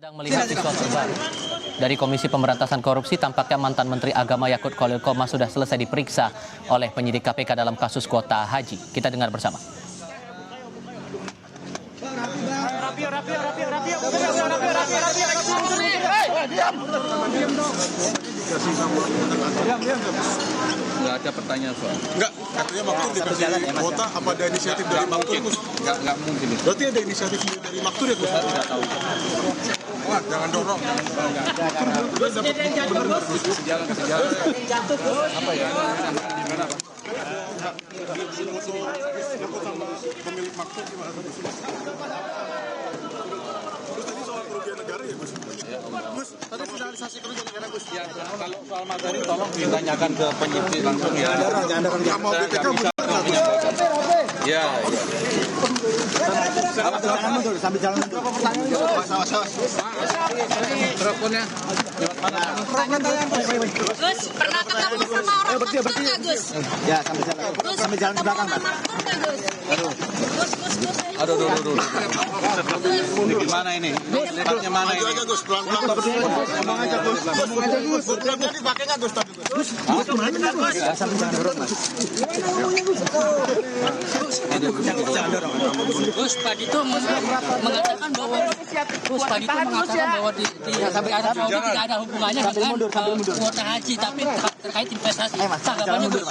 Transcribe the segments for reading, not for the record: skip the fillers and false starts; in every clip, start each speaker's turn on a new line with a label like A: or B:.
A: Sedang melihat sesuatu baru. Dari Komisi Pemberantasan Korupsi, tampaknya mantan Menteri Agama Yakut Khalil Qomas sudah selesai diperiksa oleh penyidik KPK dalam kasus kuota haji. Kita dengar bersama.
B: Nggak ada pertanyaan soal.
C: Enggak, katanya Maktur dikasih kuota, apa ada inisiatif dari Maktur, Gus?
B: Nggak mungkin.
C: Berarti ada inisiatif dari Maktur ya, Gus?
B: Saya tidak tahu.
C: Wah, jangan dorong. Gus, dapat benar nggak, Gus?
B: Sejalan. Apa ya? Gimana, Pak?
C: Nyangkut sama pemilik Maktur gimana, Gus? Terus tadi soal kerugian negara ya, Gus? Gus, tadi finalisasi kerugian negara, Gus?
B: Ya, kalau soal materi tolong ditanyakan ke penyidik langsung ya.
C: Nggak mau BPK, Gus?
B: Ya.
D: Sambil jalan mundur.
B: Teleponnya.
E: Gus, pernah ketemu sama orang Maktur nggak, Gus?
D: Ya, sambil jalan ke belakang, Pak.
E: Gus.
B: Aduh. Ini gimana ini? Tempatnya mana ini?
C: Aja, Gus, pelan-pelan. Ngomong aja, Gus. Berapa dipakai nggak, Gus, tadi, Gus?
D: Ya, sambil jangan dorong, Mas.
F: Gus Pak Dito mengatakan bahwa tidak ada hubungannya dengan kuota haji, tapi terkait investasi. Tanggapannya Gus.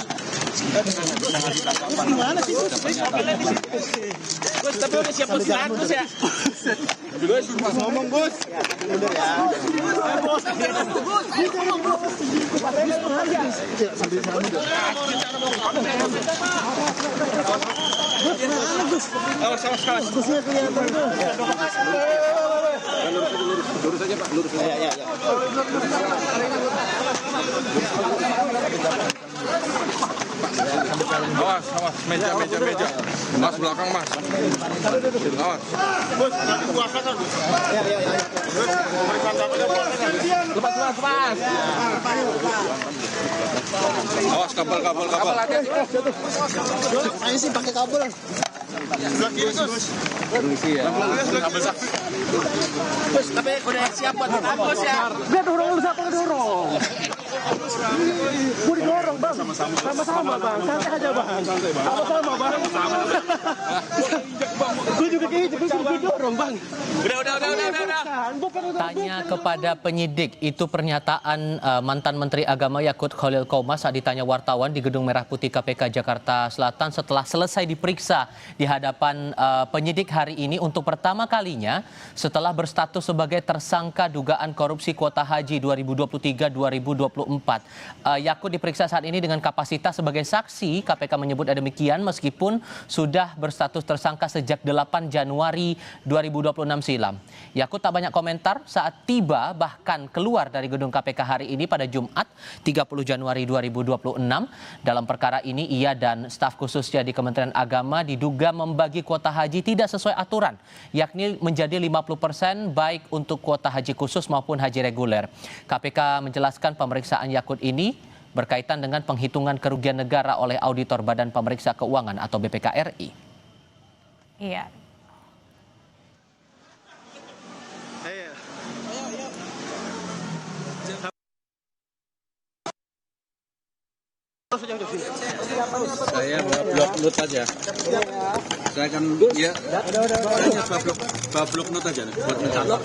D: Gus, tapi udah siap bersilat, Gus ya. Gus, ngomong, Gus. Mundur ya. Sambil jalan mundur. Gusnya kelihatan tuh.
B: Lurus aja, Pak. Lurus aja.
D: Ya.
B: Awas, meja. Mas, belakang, Mas. Awas.
C: Gus, nanti puasa kan, Gus?
D: Ya.
C: Gus, pemeriksaan KPK puasa kan, Gus?
B: Lepas. Awas, kabel.
D: Ayo sih pakai kabel.
C: Sebelah kiri, Gus.
B: Permisi ya.
C: Kabel sakti.
D: Gus, tapi udah siap buat Gus ya.
G: Dia dorong lu, siapa dorong? Gue didorong, Bang. Sama-sama, Bang. Santai aja, Bang. Sama-sama, Bang. Gue juga didorong, Bang.
B: Udah.
A: Tanya kepada penyidik, itu pernyataan mantan Menteri Agama Yakut Khalil Qomas saat ditanya wartawan di Gedung Merah Putih KPK Jakarta Selatan setelah selesai diperiksa di hadapan penyidik hari ini untuk pertama kalinya setelah berstatus sebagai tersangka dugaan korupsi kuota haji 2023-2024. Yakut diperiksa saat ini dengan kapasitas sebagai saksi. KPK menyebut demikian meskipun sudah berstatus tersangka sejak 8 Januari 2026 silam. Yakut tak banyak komentar saat tiba bahkan keluar dari gedung KPK hari ini pada Jumat 30 Januari 2026. Dalam perkara ini ia dan staf khususnya di Kementerian Agama diduga membagi kuota haji tidak sesuai aturan, yakni menjadi 50% baik untuk kuota haji khusus maupun haji reguler. KPK menjelaskan pemeriksaan Yakut ini berkaitan dengan penghitungan kerugian negara oleh Auditor Badan Pemeriksa Keuangan atau BPK RI.
E: Iya.
B: Saya blok note aja. Saya akan blok note aja buat mencatat.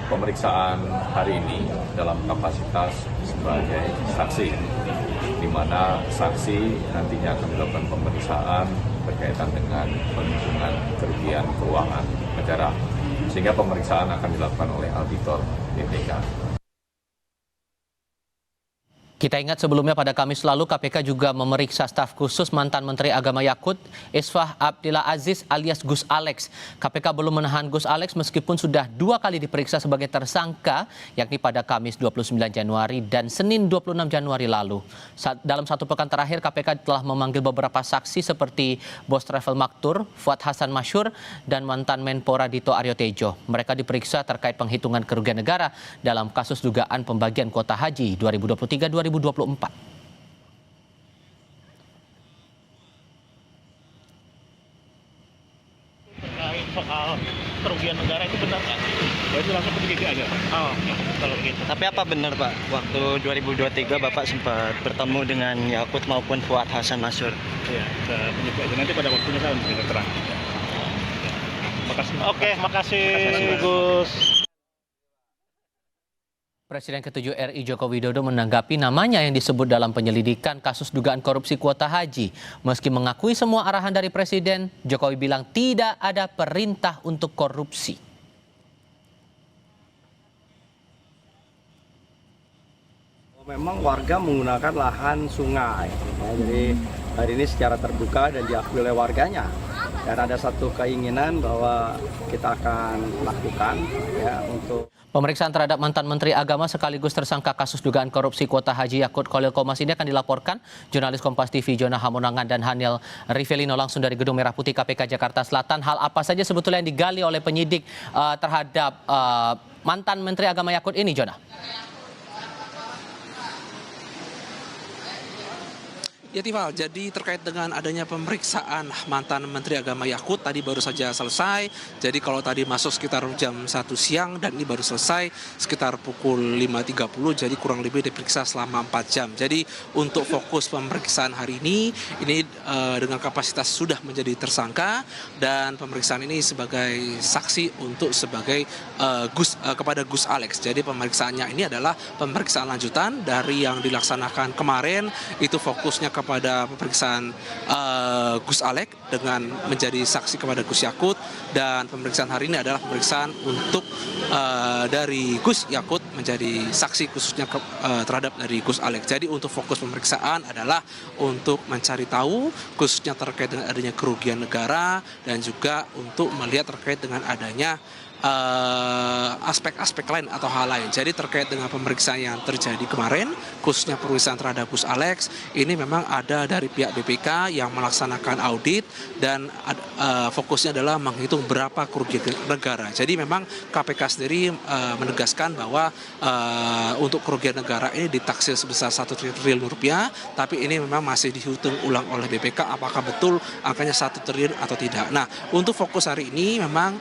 H: Pemeriksaan hari ini dalam kapasitas sebagai saksi, di mana saksi nantinya akan melakukan pemeriksaan berkaitan dengan penghitungan kerugian keuangan negara, sehingga pemeriksaan akan dilakukan oleh auditor BPK.
A: Kita ingat sebelumnya pada Kamis lalu KPK juga memeriksa staf khusus mantan Menteri Agama Yakut, Isfah Abdillah Aziz alias Gus Alex. KPK belum menahan Gus Alex meskipun sudah 2 kali diperiksa sebagai tersangka, yakni pada Kamis 29 Januari dan Senin 26 Januari lalu. Dalam 1 pekan terakhir KPK telah memanggil beberapa saksi seperti Bos Travel Maktur, Fuad Hasan Masyur, dan mantan Menpora Dito Aryo Tejo. Mereka diperiksa terkait penghitungan kerugian negara dalam kasus dugaan pembagian kuota haji 2023-2024.
D: soal kerugian negara itu benar nggak? Itu langsung penyidik aja. Oh, kalau begitu.
I: Tapi apa benar Pak, waktu 2023 Bapak sempat bertemu dengan Yakut maupun Fuad Hasan Masyur?
D: Iya, penyidik aja. Nanti pada waktunya saya bisa terang. Makasih. Oke, makasih Gus.
A: Presiden ke-7 RI Joko Widodo menanggapi namanya yang disebut dalam penyelidikan kasus dugaan korupsi kuota haji. Meski mengakui semua arahan dari Presiden, Jokowi bilang tidak ada perintah untuk korupsi.
I: Memang warga menggunakan lahan sungai, ya, jadi hari ini secara terbuka dan diakui oleh warganya. Dan ada satu keinginan bahwa kita akan lakukan ya untuk
A: Pemeriksaan terhadap mantan Menteri Agama sekaligus tersangka kasus dugaan korupsi kuota haji Yakut Kholil Qomas ini akan dilaporkan jurnalis Kompas TV Jonah Hamonangan dan Hanil Rivelino langsung dari Gedung Merah Putih KPK Jakarta Selatan. Hal apa saja sebetulnya yang digali oleh penyidik terhadap mantan Menteri Agama Yakut ini, Jonah?
J: Ya Tifal, jadi terkait dengan adanya pemeriksaan mantan Menteri Agama Yakut tadi baru saja selesai. Jadi kalau tadi masuk sekitar jam 1 siang dan ini baru selesai sekitar pukul 5.30, jadi kurang lebih diperiksa selama 4 jam. Jadi untuk fokus pemeriksaan hari ini dengan kapasitas sudah menjadi tersangka dan pemeriksaan ini sebagai saksi untuk sebagai kepada Gus Alex. Jadi pemeriksaannya ini adalah pemeriksaan lanjutan dari yang dilaksanakan kemarin, itu fokusnya kepada pemeriksaan Gus Alex dengan menjadi saksi kepada Gus Yakut, dan pemeriksaan hari ini adalah pemeriksaan untuk dari Gus Yakut menjadi saksi khususnya terhadap dari Gus Alex. Jadi untuk fokus pemeriksaan adalah untuk mencari tahu khususnya terkait dengan adanya kerugian negara dan juga untuk melihat terkait dengan adanya aspek-aspek lain atau hal lain. Jadi terkait dengan pemeriksaan yang terjadi kemarin, khususnya pemeriksaan terhadap Gus Alex, ini memang ada dari pihak BPK yang melaksanakan audit dan fokusnya adalah menghitung berapa kerugian negara. Jadi memang KPK sendiri menegaskan bahwa untuk kerugian negara ini ditaksir sebesar 1 triliun rupiah, tapi ini memang masih dihitung ulang oleh BPK apakah betul angkanya 1 triliun atau tidak. Nah, untuk fokus hari ini memang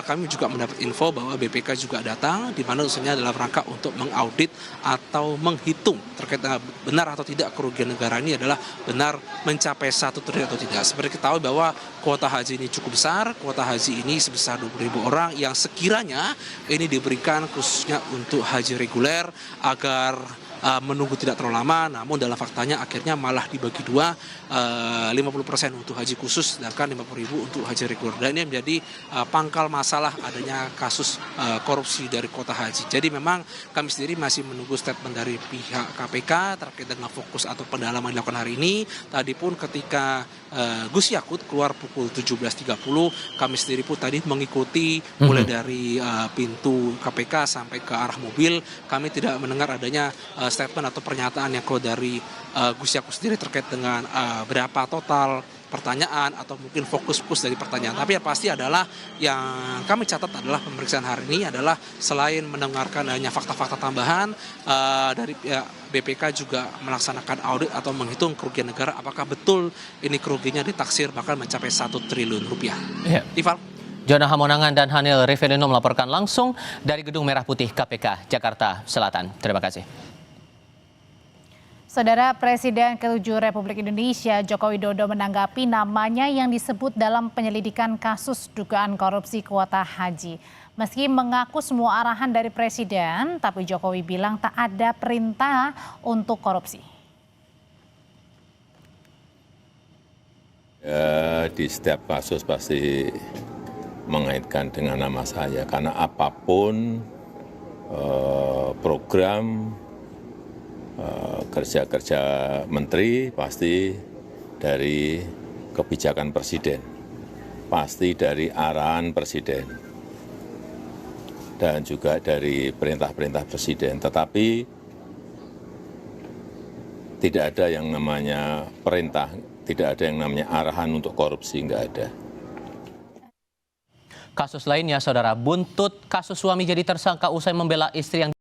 J: kami juga mendapat info bahwa BPK juga datang, di mana tentunya dalam rangka untuk mengaudit atau menghitung terkait dengan benar atau tidak kerugian negara ini adalah benar mencapai 1 triliun atau tidak. Seperti kita tahu bahwa kuota haji ini cukup besar, kuota haji ini sebesar 20.000 orang yang sekiranya ini diberikan khususnya untuk haji reguler agar menunggu tidak terlalu lama, namun dalam faktanya akhirnya malah dibagi dua, 50% untuk haji khusus sedangkan 50.000 untuk haji reguler. Dan ini menjadi pangkal masalah adanya kasus korupsi dari kuota haji. Jadi memang kami sendiri masih menunggu statement dari pihak KPK terkait dengan fokus atau pendalaman dilakukan hari ini. Tadi pun ketika Gus Yakut keluar pukul 17.30, kami sendiri pun tadi mengikuti mulai dari pintu KPK sampai ke arah mobil. Kami tidak mendengar adanya statement atau pernyataan yang keluar dari Gus Yakut sendiri terkait dengan berapa total pertanyaan atau mungkin fokus-fokus dari pertanyaan. Tapi yang pasti adalah yang kami catat adalah pemeriksaan hari ini adalah selain mendengarkan adanya fakta-fakta tambahan dari BPK juga melaksanakan audit atau menghitung kerugian negara apakah betul ini kerugiannya ditaksir bahkan mencapai 1 triliun rupiah. Ya. Tifal.
A: Jonah Hamonangan dan Hanil Rivelino melaporkan langsung dari Gedung Merah Putih KPK Jakarta Selatan. Terima kasih.
K: Saudara, Presiden ke-7 Republik Indonesia Joko Widodo menanggapi namanya yang disebut dalam penyelidikan kasus dugaan korupsi kuota haji. Meski mengaku semua arahan dari Presiden, tapi Jokowi bilang tak ada perintah untuk korupsi.
L: Ya, di setiap kasus pasti mengaitkan dengan nama saya, karena apapun program kerja-kerja menteri pasti dari kebijakan presiden, pasti dari arahan presiden, dan juga dari perintah-perintah presiden. Tetapi tidak ada yang namanya perintah, tidak ada yang namanya arahan untuk korupsi, nggak ada.
A: Kasus lainnya, Saudara, buntut kasus suami jadi tersangka usai membela istri yang